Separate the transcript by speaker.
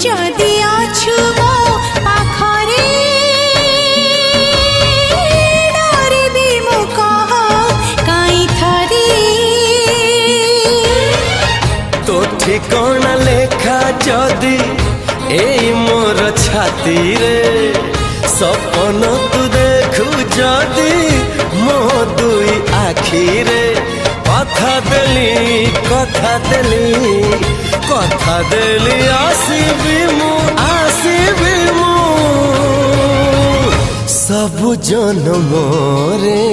Speaker 1: যদি আছু মো পাখরে ডরিবি মু কহ কাই থরি
Speaker 2: তো ঠিকনা লেখা যদি এই মোর ছাতি রে সপন তু দেখু যদি মো দুই আখিরে কথা দেলি আসিবি মু সবু জনমরে